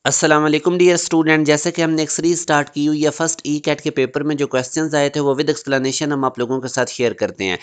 अस्सलाम वालेकुम dear student. जैसे कि हमने एक सीरीज स्टार्ट की हुई है फर्स्ट ई कैट के पेपर में जो क्वेश्चंस आए थे वो विद एक्सप्लेनेशन हम आप लोगों के साथ शेयर करते हैं।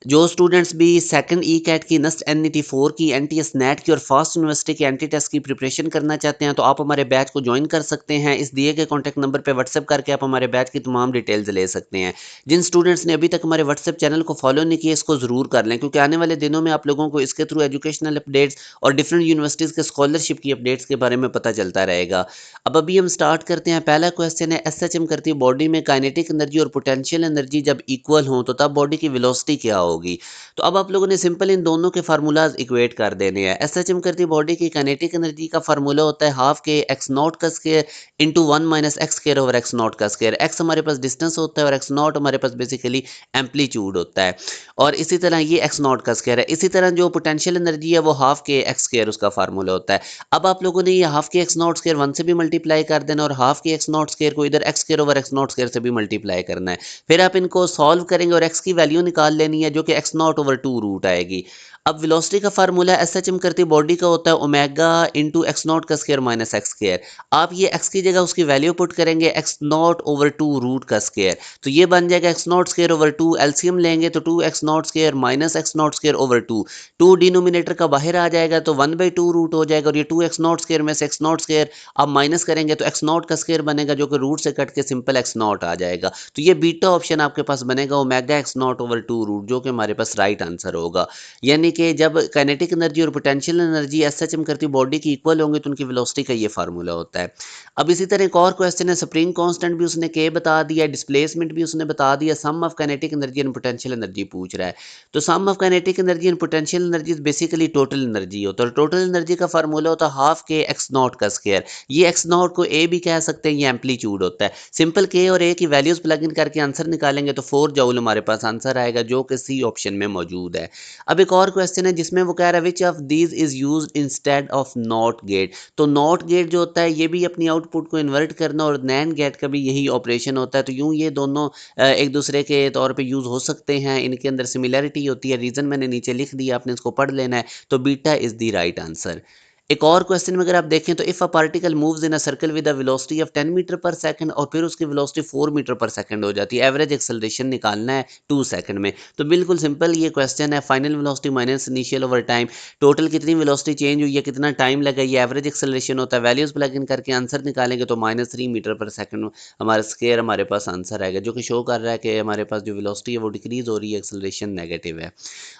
जो स्टूडेंट्स भी सेकंड ई कैट की नस्ट एनईटी 4 की एनटीएस नेट की और फास्ट यूनिवर्सिटी की एंटी टेस्ट की प्रिपरेशन करना चाहते हैं तो आप हमारे बैच को ज्वाइन कर सकते हैं। इस दिए गए कॉन्टैक्ट नंबर पे व्हाट्सएप करके आप हमारे बैच की तमाम डिटेल्स ले सकते हैं। जिन स्टूडेंट्स ने अभी तक हमारे व्हाट्सएप चैनल को फॉलो नहीं किया इसको ज़रूर कर लें, क्योंकि आने वाले दिनों में आप लोगों को इसके थ्रू एजुकेशनल अपडेट्स और डिफरेंट यूनिवर्सिटीज़ के स्कॉलरशिप की अपडेट्स के बारे में पता चलता रहेगा। अब अभी हम स्टार्ट करते हैं। पहला क्वेश्चन है, एसएचएम करती बॉडी में काइनेटिक एनर्जी और पोटेंशियल एनर्जी जब इक्वल हों तो तब बॉडी की वेलोसिटी क्या होगी। तो अब आप लोगों ने सिंपल इन दोनों के फार्मूलाज इक्वेट कर देने हैं। एसएचएम करती बॉडी की काइनेटिक एनर्जी का फार्मूला होता है हाफ के एक्स नॉट का square into 1 - x square over x not का स्क्वायर। एक्स हमारे पास डिस्टेंस होता है और एक्स नॉट हमारे पास बेसिकली एम्पलीट्यूड होता है, और इसी तरह ये एक्स नॉट का स्क्वायर है। इसी तरह जो पोटेंशियल एनर्जी है वो हाफ के एक्स स्क्वायर उसका फार्मूला होता है। अब आप लोगों ने ये हाफ के एक्स नॉट स्क्वायर 1 से भी मल्टीप्लाई कर देना और हाफ के एक्स नॉट स्क्वायर को इधर x square over x not square से भी मल्टीप्लाई करना है। फिर आप इनको सॉल्व करेंगे और एक्स की वैल्यू निकाल लेनी है जो कि एक्स नॉट ओवर 2 रूट आएगी। अब वेलोसिटी का फार्मूला एसएचएम करती बॉडी का होता है ओमेगा इंटू एक्स नॉट का स्क्वायर माइनस एक्स स्क्वायर। आप ये एक्स की जगह उसकी वैल्यू पुट करेंगे एक्स नॉट ओवर 2 रूट का स्क्वायर, तो ये बन जाएगा x not square over 2। LCM लेंगे तो 2 x not square minus x not square over 2। 2 denominator का बाहर आ जाएगा तो 1/2 रूट हो जाएगा, और ये 2 एक्स नॉट स्क्वायर में से एक्स नॉट स्क्वायर आप माइनस करेंगे तो एक्स नॉट का स्क्वायर बनेगा जो कि रूट से कट के सिंपल एक्स नॉट आ जाएगा। तो ये बीटा ऑप्शन आपके पास बनेगा omega X not over 2 root, जो कि हमारे पास राइट आंसर होगा। यानी कि जब काइनेटिक एनर्जी और पोटेंशियल एनर्जी एसएचएम करती बॉडी की इक्वल होंगे तो उनकी वेलोसिटी का ये फार्मूला होता है। अब इसी तरह एक और क्वेश्चन है, स्प्रिंग कांस्टेंट भी उसने के बता दिया, डिस्प्लेसमेंट भी उसने बता दिया, sum of kinetic energy and potential energy पूछ रहा है। तो sum of kinetic energy and potential energy basically total energy होता है, और टोटल एनर्जी का फार्मूला होता है हाफ के एक्स नॉट का स्क्वायर। ये एक्स नॉट को ए भी कह सकते हैं, ये एम्पलीट्यूड होता है। सिंपल के और ए की वैल्यूज प्लग इन करके आंसर निकालेंगे तो 4 जूल हमारे पास आंसर आएगा जो कि सी ऑप्शन में मौजूद है। अब एक और क्वेश्चन है जिसमें वो कह रहा है which of these is used instead of not gate. तो नॉट गेट जो होता है ये भी अपनी आउटपुट को इन्वर्ट करना, और नैन गेट का भी यही ऑपरेशन होता है। तो यूं ये दोनों एक दूसरे के तौर पे यूज हो सकते हैं, इनके अंदर सिमिलैरिटी होती है। रीजन मैंने नीचे लिख दिया, आपने इसको पढ़ लेना है। तो beta is the right answer. एक और क्वेश्चन में अगर आप देखें तो if a particle moves in a circle with a velocity of 10 metre per second और फिर उसकी वेलोसिटी 4 मीटर पर सेकंड हो जाती है, एवरेज एक्सेलरेशन निकालना है 2 सेकंड में। तो बिल्कुल सिंपल ये क्वेश्चन है, final velocity minus initial over time, total कितनी वेलोसिटी चेंज हुई है, कितना टाइम लगा, ये एवरेज एक्सेलरेशन होता है। वैल्यूज प्लग इन करके आंसर निकालेंगे तो -3 मीटर पर सेकंड हमारा स्क्वायर हमारे पास आंसर आएगा, जो कि शो कर रहा है कि हमारे पास जो वेलोसिटी है वो डिक्रीज हो रही है, एक्सेलरेशन नेगेटिव है।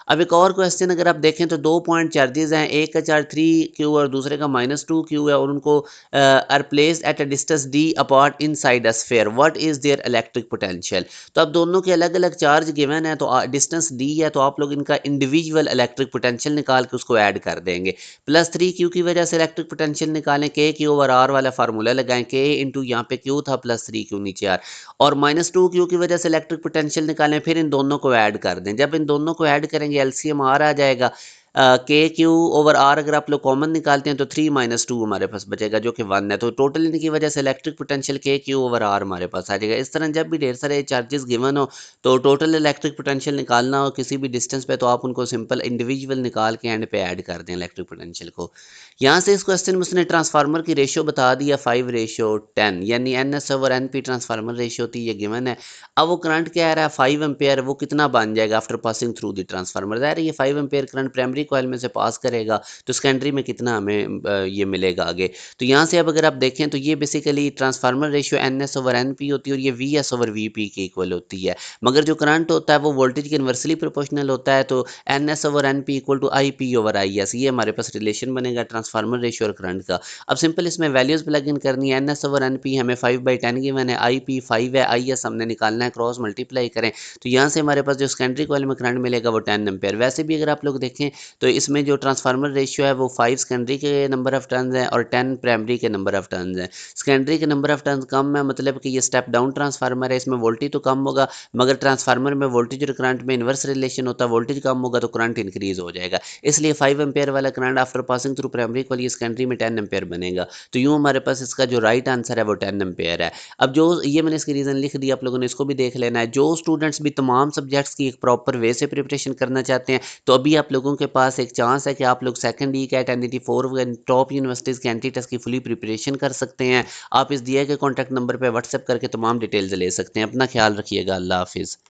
अब एक और क्वेश्चन अगर आप देखें तो 2 पॉइंट चार्जेस हैं, एक का चार्ज 3 क्यू और दूसरे का -2 क्यू है, और उनको are placed at a distance d apart inside a sphere, what is their electric potential. तो अब दोनों के अलग अलग चार्ज गिवन है, तो डिस्टेंस d है, तो आप लोग इनका इंडिविजुअल इलेक्ट्रिक पोटेंशियल निकाल के उसको ऐड कर देंगे। +3 क्यू की वजह से इलेक्ट्रिक पोटेंशियल निकालें, के क्यू ओवर आर वाला फार्मूला लगाएं, के इंटू यहाँ पे क्यू था +3 क्यू नीचे आर, और -2 क्यू की वजह से इलेक्ट्रिक पोटेंशियल निकालें, फिर इन दोनों को ऐड कर दें। जब इन दोनों को ऐड करेंगे एलसीएम आर आ जाएगा। के क्यू ओवर आर अगर आप लोग कॉमन निकालते हैं तो 3 - 2 हमारे पास बचेगा जो कि 1 है। तो टोटल इनकी वजह से इलेक्ट्रिक पोटेंशियल के क्यू ओवर आर हमारे पास आ जाएगा। इस तरह जब भी ढेर सारे चार्जेस गिवन हो तो टोटल इलेक्ट्रिक पोटेंशियल निकालना हो किसी भी डिस्टेंस पे, तो आप उनको सिंपल इंडिविजुअल निकाल के एंड पे ऐड कर दें इलेक्ट्रिक पोटेंशियल को। यहाँ से इस क्वेश्चन में उसने ट्रांसफार्मर की रेशियो बता दिया 5:10, यानी NS over NP transformer ratio थी, ये गिवन है। अब वो करंट क्या आ रहा है 5 एम्पेयर, वो कितना बन जाएगा after passing through the transformer. ज़ाहिर है ये 5 एम्पेयर करंट प्राइमरी कॉइल में से पास करेगा तो सेकेंडरी में कितना हमें ये मिलेगा आगे। तो यहाँ से अब अगर आप देखें तो ये basically transformer ratio NS over NP होती है, और ये VS ओवर VP के इक्वल होती है। मगर जो करंट होता है वो वोल्टेज के इन्वर्सली प्रोपोर्शनल होता है, तो NS over NP equal to IP over IS, ये हमारे पास रिलेशन बनेगा ट्रांसफार्मर रेशियो और करंट का। अब सिंपल इसमें वैल्यूज प्लग इन करनी है। NS ओवर NP हमें 5/10 गिवन है, IP 5 है, IS हमने निकालना है, क्रॉस मल्टीप्लाई करें तो यहाँ से हमारे पास जो सेकेंडरी कॉइल में करंट मिलेगा वो 10 एम्पेयर। वैसे भी अगर आप लोग देखें तो इसमें जो ट्रांसफार्मर रेशियो है वो 5 सेकेंडरी के नंबर ऑफ टर्न्स हैं और 10 प्राइमरी के नंबर ऑफ टर्न्स हैं। सेकेंडरी के नंबर ऑफ टर्न्स कम है, मतलब कि ये स्टेप डाउन ट्रांसफार्मर है, इसमें वोल्टेज तो कम होगा, मगर ट्रांसफार्मर में वोल्टेज और करंट में इन्वर्स रिलेशन होता है, वोल्टेज कम होगा तो करंट इंक्रीज हो जाएगा। इसलिए 5 एम्पेयर वाला current after passing through primary coil ये सेकेंडरी में 10 एम्पेयर बनेगा। तो यूँ हमारे पास इसका जो राइट आंसर है वो 10 एम्पेयर है। अब जो ये मैंने इसकी रीज़न लिख दिया, आप लोगों ने इसको भी देख लेना है। जो स्टूडेंट्स भी तमाम सब्जेक्ट्स की एक प्रॉपर वे से प्रिपरेशन करना चाहते हैं तो अभी आप लोगों के पास एक चांस है कि आप लोग सेकंड ई कैट एनईटी 4 टॉप यूनिवर्सिटीज़ के एंट्री टेस्ट की फुली प्रिपरेशन कर सकते हैं। आप इस दिए गए कॉन्टैक्ट नंबर पे व्हाट्सएप करके तमाम डिटेल्स ले सकते हैं। अपना ख्याल रखिएगा। अल्लाह हाफ़िज़।